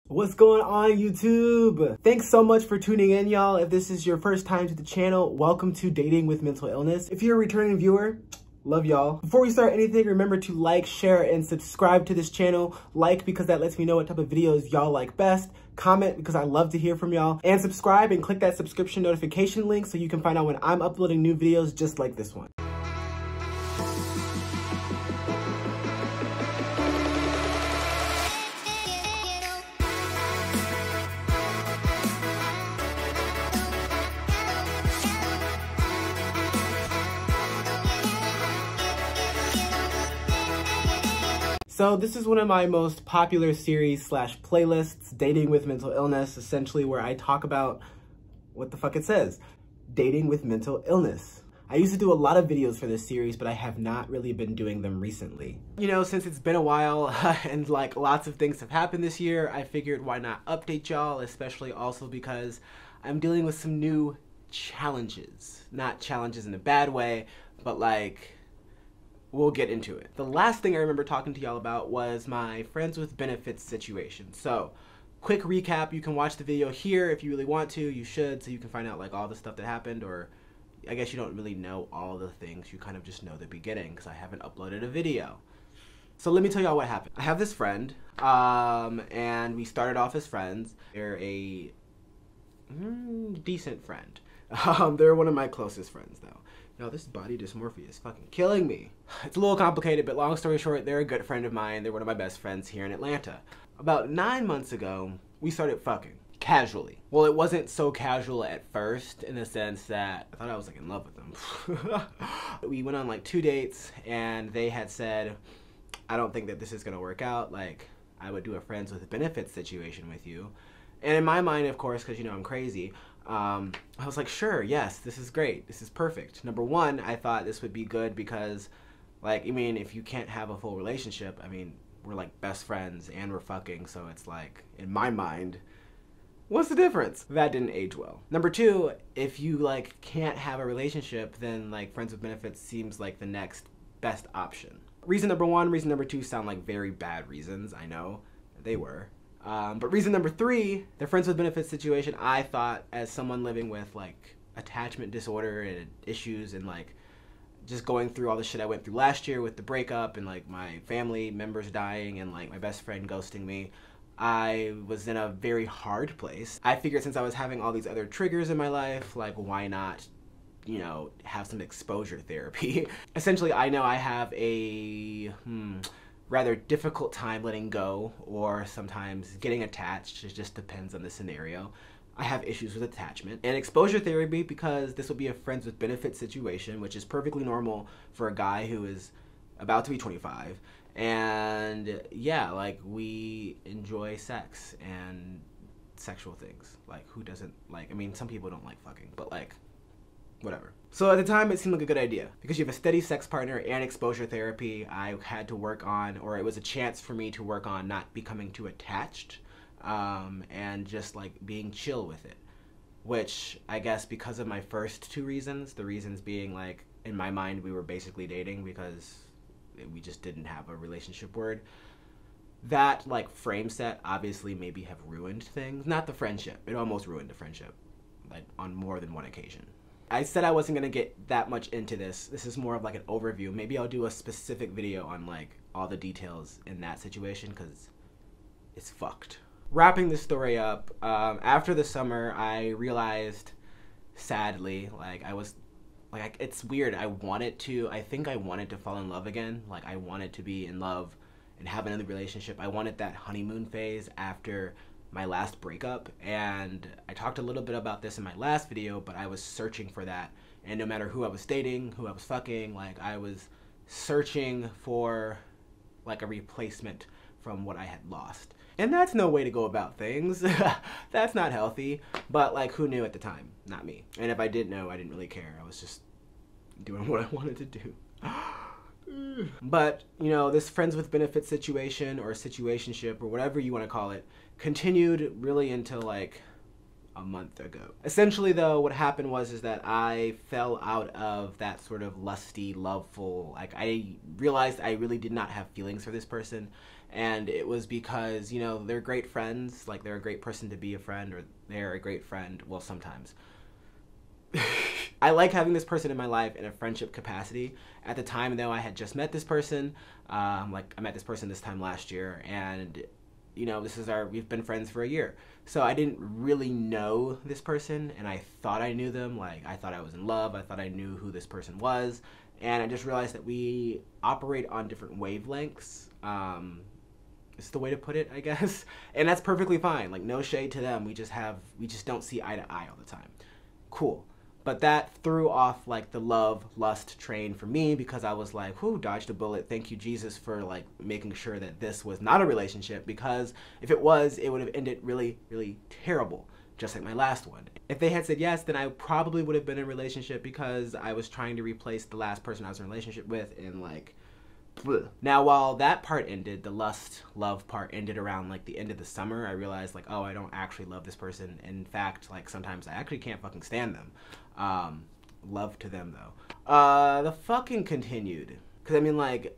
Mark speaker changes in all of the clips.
Speaker 1: What's going on, YouTube? Thanks so much for tuning in, y'all. If this is your first time to the channel, welcome to Dating with Mental Illness. If you're a returning viewer, love y'all. Before we start anything, remember to like, share, and subscribe to this channel. Like because that lets me know what type of videos y'all like best. Comment because I love to hear from y'all. And subscribe and click that subscription notification link so you can find out when I'm uploading new videos just like this one. So this is one of my most popular series slash playlists, Dating with Mental Illness, essentially where I talk about what the fuck it says, dating with mental illness. I used to do a lot of videos for this series, but I have not really been doing them recently. You know, since it's been a while and like lots of things have happened this year, I figured why not update y'all, especially also because I'm dealing with some new challenges. Not challenges in a bad way, but like, we'll get into it. The last thing I remember talking to y'all about was my friends with benefits situation. So, quick recap, you can watch the video here if you really want to, you should, so you can find out like all the stuff that happened, or I guess you don't really know all the things, you kind of just know the beginning because I haven't uploaded a video. So let me tell y'all what happened. I have this friend, and we started off as friends. They're a decent friend. They're one of my closest friends though. Now this body dysmorphia is fucking killing me. It's a little complicated, but long story short, they're a good friend of mine. They're one of my best friends here in Atlanta. About 9 months ago, we started fucking. Casually. Well, it wasn't so casual at first in the sense that I thought I was like in love with them. We went on like 2 dates and they had said, I don't think that this is gonna work out. Like, I would do a friends with benefits situation with you. And in my mind, of course, because you know I'm crazy, I was like, sure, yes, this is great. This is perfect. Number one, I thought this would be good because, like, I mean, if you can't have a full relationship, I mean, we're like best friends and we're fucking, so it's like, in my mind, what's the difference? That didn't age well. Number two, if you like can't have a relationship, then like friends with benefits seems like the next best option. Reason number one, reason number two sound like very bad reasons. I know they were. But reason number three, the friends with benefits situation, I thought as someone living with like attachment disorder and issues and like just going through all the shit I went through last year with the breakup and like my family members dying and like my best friend ghosting me, I was in a very hard place. I figured since I was having all these other triggers in my life, like why not, you know, have some exposure therapy. Essentially, I know I have a rather difficult time letting go or sometimes getting attached. It just depends on the scenario. I have issues with attachment and exposure therapy because this will be a friends with benefits situation, which is perfectly normal for a guy who is about to be 25. And yeah, like we enjoy sex and sexual things. Like who doesn't like, I mean, some people don't like fucking, but like, whatever. So at the time it seemed like a good idea because you have a steady sex partner and exposure therapy. I had to work on, or it was a chance for me to work on not becoming too attached and just like being chill with it, which I guess because of my first two reasons, the reasons being like in my mind we were basically dating because we just didn't have a relationship word. That like frame set obviously maybe have ruined things. Not the friendship, it almost ruined the friendship, like on more than one occasion. I said I wasn't gonna get that much into this. This is more of like an overview. Maybe I'll do a specific video on like all the details in that situation because it's fucked. Wrapping this story up, after the summer I realized, sadly, like I was, like it's weird, I think I wanted to fall in love again. Like I wanted to be in love and have another relationship. I wanted that honeymoon phase after my last breakup, and I talked a little bit about this in my last video, but I was searching for that, and no matter who I was dating, who I was fucking, like I was searching for like a replacement from what I had lost. And that's no way to go about things. That's not healthy, but like who knew at the time? Not me. And if I did know, I didn't really care. I was just doing what I wanted to do. But, you know, this friends with benefits situation or situationship or whatever you want to call it continued really until like a month ago. Essentially though, what happened was that I fell out of that sort of lusty, loveful, like I realized I really did not have feelings for this person And it was because, you know, they're great friends, like they're a great person to be a friend, or they're a great friend, well, sometimes. I like having this person in my life in a friendship capacity. At the time, though, I had just met this person. Like, I met this person this time last year, and, you know, we've been friends for a year. So I didn't really know this person, and I thought I knew them. Like, I thought I was in love. I thought I knew who this person was. And I just realized that we operate on different wavelengths. It's the way to put it, I guess. And that's perfectly fine. Like, no shade to them. We just don't see eye to eye all the time. Cool. But that threw off, like, the love-lust train for me, because I was like, whew, dodged a bullet. Thank you, Jesus, for, like, making sure that this was not a relationship, because if it was, it would have ended really, really terrible, just like my last one. If they had said yes, then I probably would have been in a relationship, because I was trying to replace the last person I was in a relationship with, and, like, bleh. Now, while that part ended, the lust-love part ended around, like, the end of the summer. I realized, like, oh, I don't actually love this person. In fact, like, sometimes I actually can't fucking stand them. Love to them, though. The fucking continued. Because, I mean, like,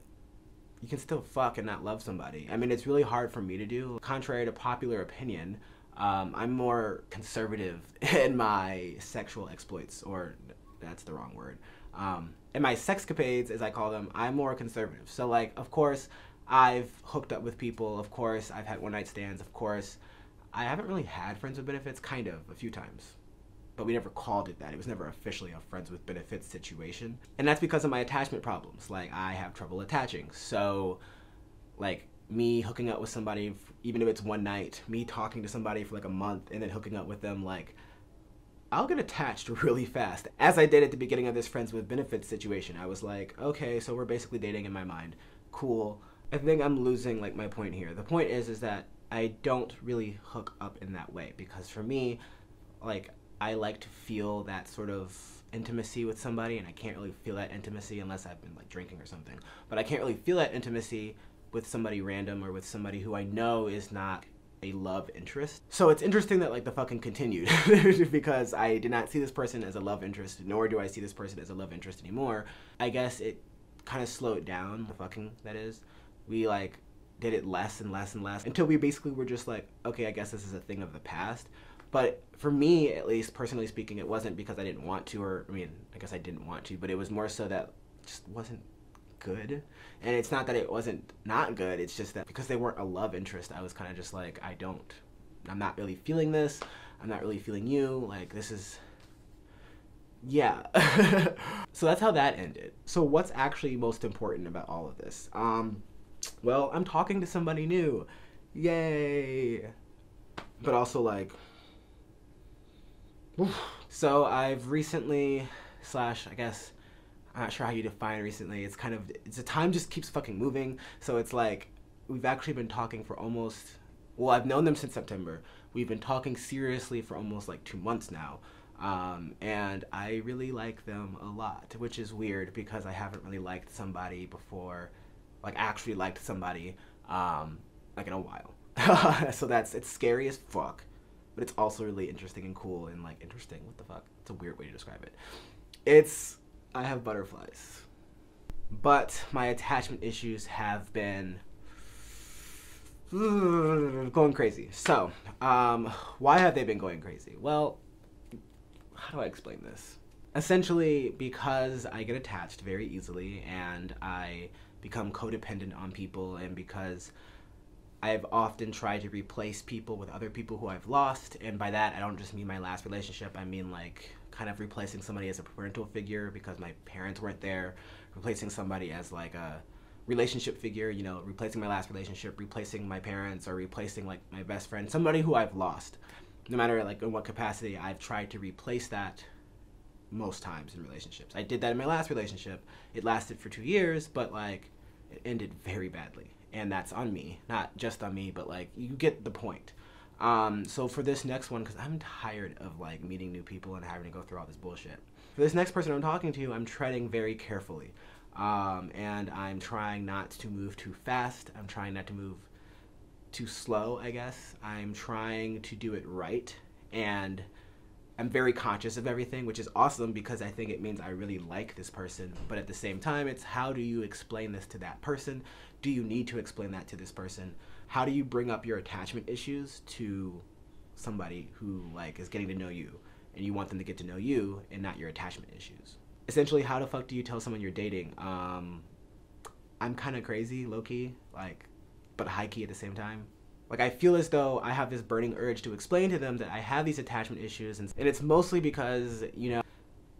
Speaker 1: you can still fuck and not love somebody. I mean, it's really hard for me to do. Contrary to popular opinion, I'm more conservative in my sexual exploits, or that's the wrong word. In my sexcapades, as I call them, I'm more conservative. So, like, of course, I've hooked up with people. Of course, I've had one-night stands. Of course, I haven't really had friends with benefits, kind of, a few times. But we never called it that. It was never officially a friends with benefits situation. And that's because of my attachment problems. Like, I have trouble attaching. So, like, me hooking up with somebody, even if it's one night, me talking to somebody for like a month and then hooking up with them, like, I'll get attached really fast. As I did at the beginning of this friends with benefits situation, I was like, okay, so we're basically dating in my mind. Cool. I think I'm losing, like, my point here. The point is that I don't really hook up in that way, because for me, like, I like to feel that sort of intimacy with somebody, and I can't really feel that intimacy unless I've been, like, drinking or something. But I can't really feel that intimacy with somebody random, or with somebody who I know is not a love interest. So it's interesting that, like, the fucking continued because I did not see this person as a love interest, nor do I see this person as a love interest anymore. I guess it kind of slowed down, the fucking, that is. We, like, did it less and less and less until we basically were just like, okay, I guess this is a thing of the past. But for me, at least, personally speaking, it wasn't because I didn't want to, or, I mean, I guess I didn't want to, but it was more so that it just wasn't good. And it's not that it wasn't not good, it's just that because they weren't a love interest, I was kind of just like, I'm not really feeling this, I'm not really feeling you, like, this is, yeah. So that's how that ended. So what's actually most important about all of this? Well, I'm talking to somebody new. Yay. But also, like, so I've recently, I guess, I'm not sure how you define recently, it's the time just keeps fucking moving, so it's like, we've actually been talking for almost, well, I've known them since September, we've been talking seriously for almost like 2 months now, and I really like them a lot, which is weird, because I haven't really liked somebody before, like, actually liked somebody, like, in a while. So it's scary as fuck. But it's also really interesting and cool and, like, interesting. What the fuck? It's a weird way to describe it. I have butterflies. But my attachment issues have been going crazy. So, why have they been going crazy? Well, how do I explain this? Essentially, because I get attached very easily and I become codependent on people, and because I've often tried to replace people with other people who I've lost, and by that I don't just mean my last relationship, I mean, like, kind of replacing somebody as a parental figure because my parents weren't there, replacing somebody as, like, a relationship figure, you know, replacing my last relationship, replacing my parents, or replacing, like, my best friend, somebody who I've lost. No matter, like, in what capacity, I've tried to replace that most times in relationships. I did that in my last relationship. It lasted for 2 years, but, like, it ended very badly. And that's on me. Not just on me, but, like, you get the point. So for this next one, because I'm tired of, like, meeting new people and having to go through all this bullshit. For this next person I'm talking to, I'm treading very carefully. And I'm trying not to move too fast. I'm trying not to move too slow, I guess. I'm trying to do it right. And I'm very conscious of everything, which is awesome because I think it means I really like this person. But at the same time, it's how do you explain this to that person? Do you need to explain that to this person? How do you bring up your attachment issues to somebody who like is getting to know you and you want them to get to know you and not your attachment issues? Essentially, how the fuck do you tell someone you're dating? I'm kind of crazy, low-key, like, but high-key at the same time. Like, I feel as though I have this burning urge to explain to them that I have these attachment issues, and it's mostly because, you know,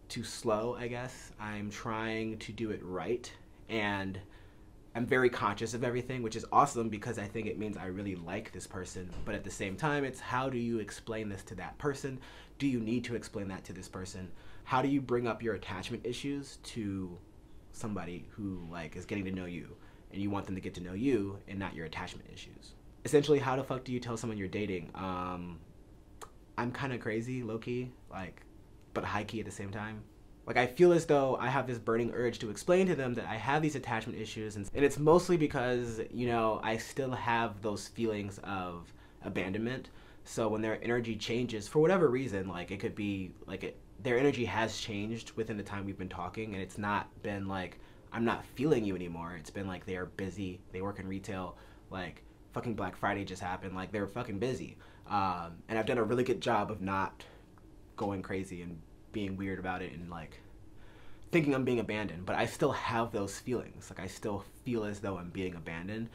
Speaker 1: too slow, I guess. I'm trying to do it right, and I'm very conscious of everything, which is awesome because I think it means I really like this person. But at the same time, it's how do you explain this to that person? Do you need to explain that to this person? How do you bring up your attachment issues to somebody who like is getting to know you and you want them to get to know you and not your attachment issues? Essentially, how the fuck do you tell someone you're dating? I'm kind of crazy, low-key, like, but high-key at the same time. Like, I feel as though I have this burning urge to explain to them that I have these attachment issues, and it's mostly because, you know, I still have those feelings of abandonment. So when their energy changes, for whatever reason, like, it could be, like, their energy has changed within the time we've been talking, and it's not been, like, I'm not feeling you anymore. It's been, like, they are busy, they work in retail, like, fucking Black Friday just happened, like, they're fucking busy. And I've done a really good job of not going crazy and being weird about it and, like, thinking I'm being abandoned, but I still have those feelings. Like, I still feel as though I'm being abandoned,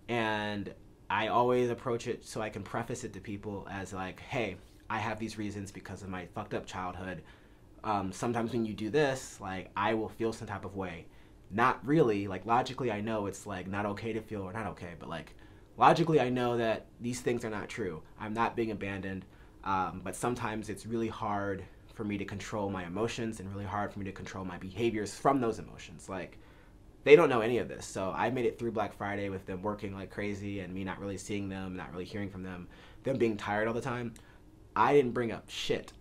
Speaker 1: and I always approach it so I can preface it to people as, like, hey, I have these reasons because of my fucked up childhood. Sometimes when you do this, like, I will feel some type of way. Not really, like, logically I know it's, like, not okay to feel, or not okay, but, like, logically, I know that these things are not true. I'm not being abandoned, but sometimes it's really hard for me to control my emotions and really hard for me to control my behaviors from those emotions. Like, they don't know any of this. So I made it through Black Friday with them working like crazy and me not really seeing them, not really hearing from them being tired all the time. I didn't bring up shit.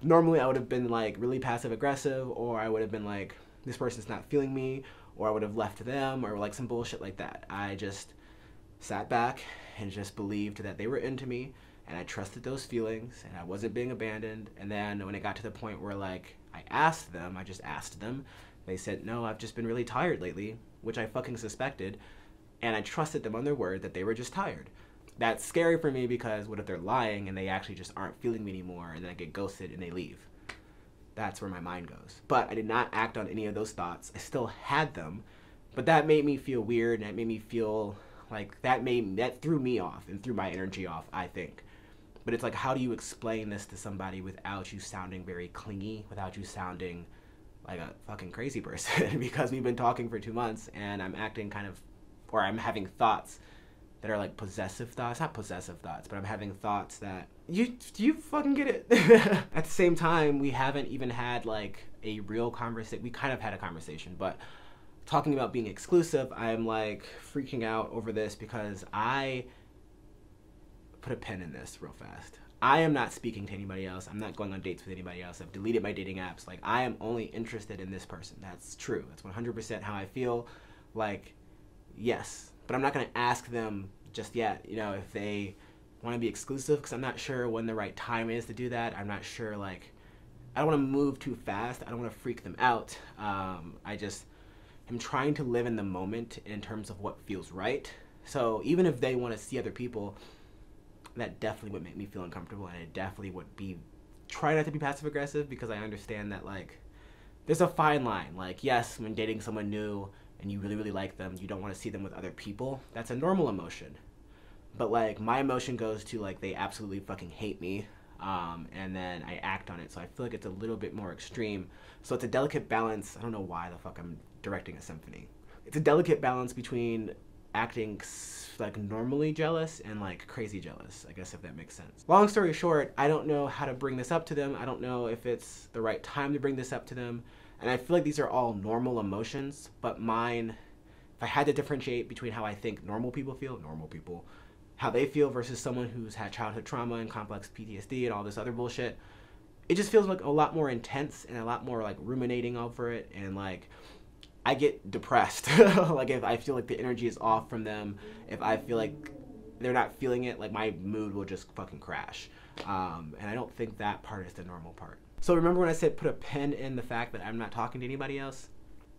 Speaker 1: Normally, I would have been like really passive aggressive, or I would have been like, this person's not feeling me, or I would have left them, or like some bullshit like that. I just sat back and just believed that they were into me, and I trusted those feelings, and I wasn't being abandoned. And then when it got to the point where, like, I just asked them, they said, no, I've just been really tired lately, which I fucking suspected, and I trusted them on their word that they were just tired. That's scary for me because what if they're lying and they actually just aren't feeling me anymore, and then I get ghosted and they leave? That's where my mind goes. But I did not act on any of those thoughts. I still had them, but that made me feel weird, and it made me feel like that threw me off and threw my energy off, I think. But it's like, how do you explain this to somebody without you sounding very clingy, without you sounding like a fucking crazy person? Because we've been talking for 2 months and I'm acting kind of, or I'm having thoughts that are like possessive thoughts, not possessive thoughts, but I'm having thoughts that, you fucking get it? At the same time, we haven't even had like a real conversation. We kind of had a conversation, but talking about being exclusive, I'm like freaking out over this because I put a pin in this real fast. I am not speaking to anybody else. I'm not going on dates with anybody else. I've deleted my dating apps. Like, I am only interested in this person. That's true. That's 100% how I feel. Like, yes, but I'm not going to ask them just yet, you know, if they want to be exclusive, because I'm not sure when the right time is to do that. I'm not sure, like, I don't want to move too fast. I don't want to freak them out. I just am trying to live in the moment in terms of what feels right. So even if they want to see other people, that definitely would make me feel uncomfortable, and it definitely would be, try not to be passive aggressive, because I understand that, like, there's a fine line. Like, yes, when dating someone new and you really, really like them, you don't want to see them with other people. That's a normal emotion. But, like, my emotion goes to, like, they absolutely fucking hate me, and then I act on it. So I feel like it's a little bit more extreme. So it's a delicate balance. I don't know why the fuck I'm directing a symphony. It's a delicate balance between acting like normally jealous and like crazy jealous, I guess, if that makes sense. Long story short, I don't know how to bring this up to them. I don't know if it's the right time to bring this up to them. And I feel like these are all normal emotions, but mine, if I had to differentiate between how I think normal people feel, how they feel versus someone who's had childhood trauma and complex PTSD and all this other bullshit, it just feels like a lot more intense and a lot more like ruminating over it, and like I get depressed. Like if I feel like the energy is off from them, if I feel like they're not feeling it, like my mood will just fucking crash. And I don't think that part is the normal part. So remember when I said put a pin in the fact that I'm not talking to anybody else?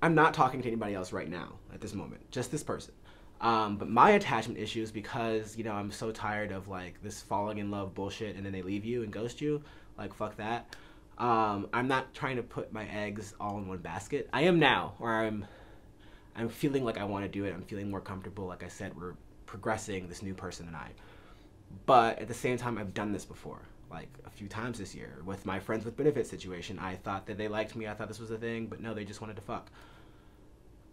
Speaker 1: I'm not talking to anybody else right now at this moment, just this person. But my attachment issues, because, you know, I'm so tired of like this falling in love bullshit and then they leave you and ghost you, like fuck that. I'm not trying to put my eggs all in one basket. I am now, or I'm feeling like I want to do it. I'm feeling more comfortable. Like I said, we're progressing, this new person and I. But at the same time, I've done this before, like a few times this year with my friends with benefits situation. I thought that they liked me. I thought this was a thing, but no, they just wanted to fuck.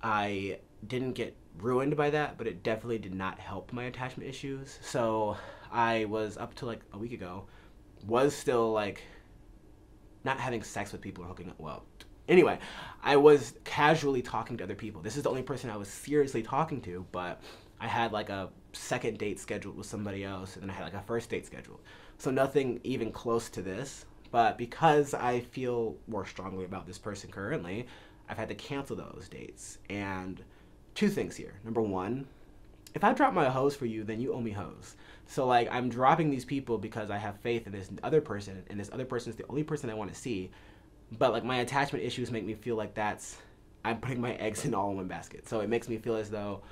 Speaker 1: I didn't get ruined by that, but it definitely did not help my attachment issues. So I was, up to like a week ago, was still like not having sex with people or hooking up. Well, anyway, I was casually talking to other people. This is the only person I was seriously talking to, but I had like a second date scheduled with somebody else, and then I had like a first date scheduled. So nothing even close to this, but because I feel more strongly about this person currently, I've had to cancel those dates. And two things here. Number one, if I drop my hose for you, then you owe me hose. So like, I'm dropping these people because I have faith in this other person, and this other person is the only person I want to see. But like, my attachment issues make me feel like I'm putting my eggs in all in one basket. So it makes me feel as though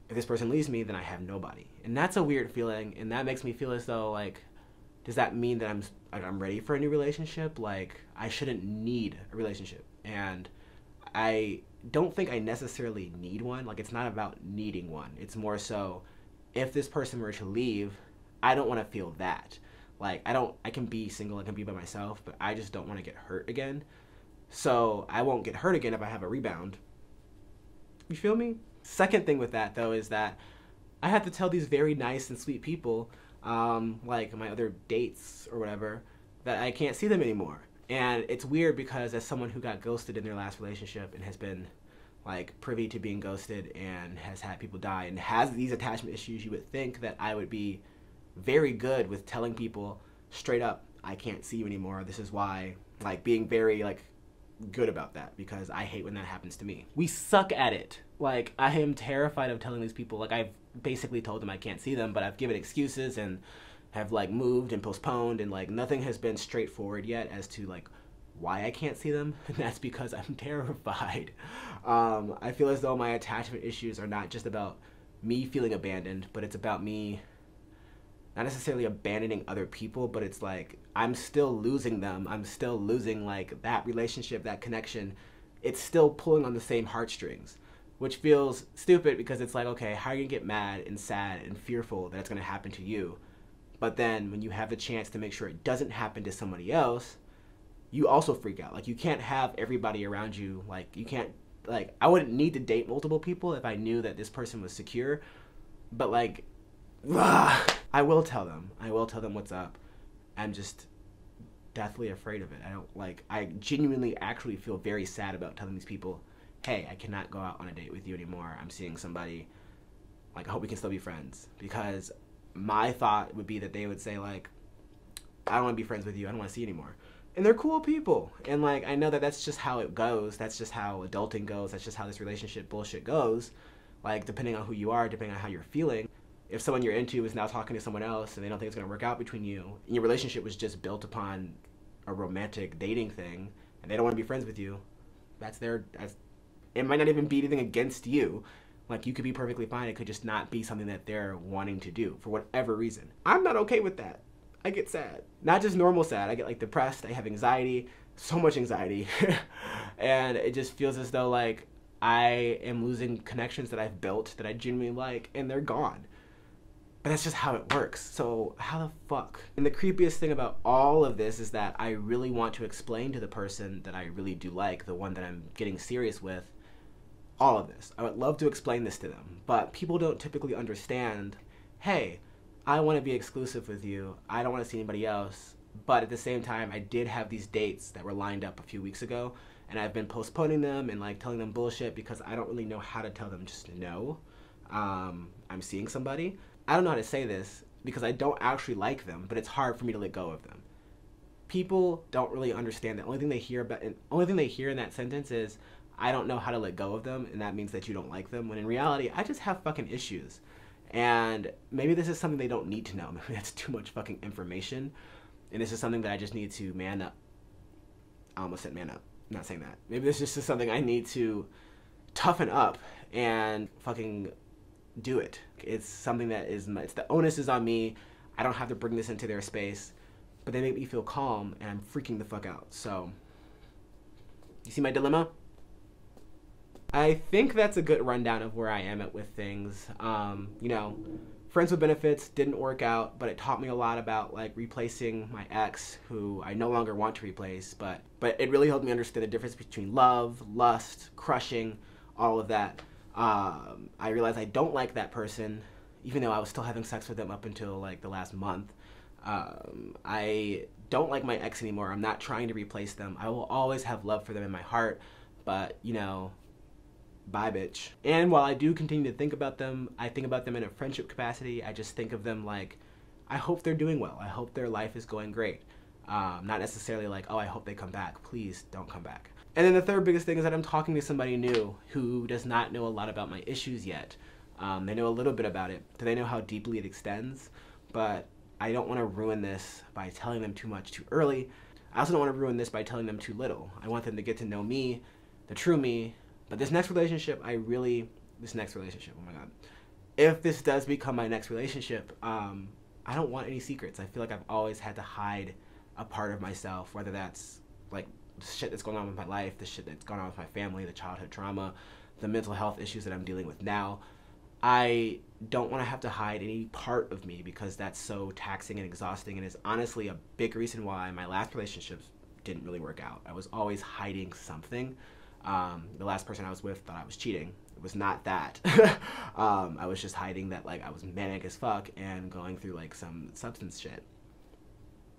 Speaker 1: if this person leaves me, then I have nobody. And that's a weird feeling, and that makes me feel as though like, does that mean that I'm ready for a new relationship? Like, I shouldn't need a relationship. And I don't think I necessarily need one. Like, it's not about needing one. It's more so, if this person were to leave, I don't want to feel that. Like, I can be single, I can be by myself, but I just don't want to get hurt again. So I won't get hurt again if I have a rebound. You feel me? Second thing with that, though, is that I have to tell these very nice and sweet people, like my other dates or whatever, that I can't see them anymore. And it's weird because as someone who got ghosted in their last relationship and has been like privy to being ghosted and has had people die and has these attachment issues, you would think that I would be very good with telling people straight up, I can't see you anymore. This is why, like being very like good about that, because I hate when that happens to me. We suck at it. Like, I am terrified of telling these people, like I've basically told them I can't see them, but I've given excuses and have like moved and postponed, and like nothing has been straightforward yet as to like why I can't see them. And that's because I'm terrified. I feel as though my attachment issues are not just about me feeling abandoned, but it's about me not necessarily abandoning other people, but it's like I'm still losing them. I'm still losing like that relationship, that connection. It's still pulling on the same heartstrings, which feels stupid because it's like, okay, how are you gonna get mad and sad and fearful that it's gonna happen to you? But then when you have the chance to make sure it doesn't happen to somebody else, you also freak out. Like, you can't have everybody around you. Like, you can't, like, I wouldn't need to date multiple people if I knew that this person was secure. But like, I will tell them. I will tell them what's up. I'm just deathly afraid of it. I genuinely actually feel very sad about telling these people, hey, I cannot go out on a date with you anymore. I'm seeing somebody. Like, I hope we can still be friends. Because my thought would be that they would say, like, I don't want to be friends with you. I don't want to see you anymore. And they're cool people. And, like, I know that that's just how it goes. That's just how adulting goes. That's just how this relationship bullshit goes. Like, depending on who you are, depending on how you're feeling. If someone you're into is now talking to someone else and they don't think it's going to work out between you, and your relationship was just built upon a romantic dating thing, and they don't want to be friends with you, it might not even be anything against you. Like, you could be perfectly fine. It could just not be something that they're wanting to do for whatever reason. I'm not okay with that. I get sad. Not just normal sad. I get like depressed. I have anxiety, so much anxiety. And it just feels as though like I am losing connections that I've built that I genuinely like, and they're gone. But that's just how it works. So how the fuck? And the creepiest thing about all of this is that I really want to explain to the person that I really do like, the one that I'm getting serious with, all of this. I would love to explain this to them, but people don't typically understand, hey, I want to be exclusive with you. I don't want to see anybody else. But at the same time, I did have these dates that were lined up a few weeks ago, and I've been postponing them and like telling them bullshit because I don't really know how to tell them just no. I'm seeing somebody. I don't know how to say this because I don't actually like them, but it's hard for me to let go of them. People don't really understand that. The only thing they hear in that sentence is, I don't know how to let go of them, and that means that you don't like them, when in reality, I just have fucking issues. And maybe this is something they don't need to know. Maybe that's too much fucking information. And this is something that I just need to man up. I almost said man up. I'm not saying that. Maybe this is just something I need to toughen up and fucking do it. It's something that is, the onus is on me. I don't have to bring this into their space, but they make me feel calm and I'm freaking the fuck out. So, you see my dilemma? I think that's a good rundown of where I am at with things. You know, friends with benefits didn't work out, but it taught me a lot about like replacing my ex, who I no longer want to replace, but it really helped me understand the difference between love, lust, crushing, all of that. I realized I don't like that person, even though I was still having sex with them up until like the last month. I don't like my ex anymore. I'm not trying to replace them. I will always have love for them in my heart, but you know, bye bitch. And while I do continue to think about them, I think about them in a friendship capacity. I just think of them like, I hope they're doing well. I hope their life is going great. Not necessarily like, oh, I hope they come back. Please don't come back. And then the third biggest thing is that I'm talking to somebody new who does not know a lot about my issues yet. They know a little bit about it. Do they know how deeply it extends? But I don't want to ruin this by telling them too much too early. I also don't want to ruin this by telling them too little. I want them to get to know me, the true me. But this next relationship, oh my God. If this does become my next relationship, I don't want any secrets. I feel like I've always had to hide a part of myself, whether that's like the shit that's going on with my life, the shit that's going on with my family, the childhood trauma, the mental health issues that I'm dealing with now. I don't want to have to hide any part of me because that's so taxing and exhausting, and is honestly a big reason why my last relationships didn't really work out. I was always hiding something. The last person I was with thought I was cheating. It was not that. I was just hiding that like I was manic as fuck and going through like some substance shit.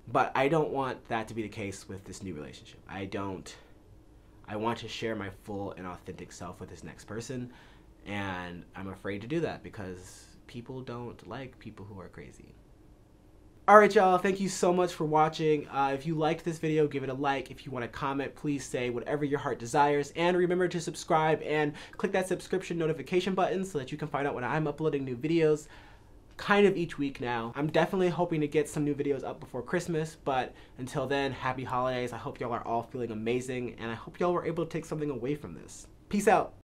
Speaker 1: But I don't want that to be the case with this new relationship. I want to share my full and authentic self with this next person, and I'm afraid to do that because people don't like people who are crazy. Alright y'all, thank you so much for watching. If you liked this video, give it a like. If you want to comment, please say whatever your heart desires. And remember to subscribe and click that subscription notification button so that you can find out when I'm uploading new videos kind of each week now. I'm definitely hoping to get some new videos up before Christmas, but until then, happy holidays. I hope y'all are all feeling amazing, and I hope y'all were able to take something away from this. Peace out.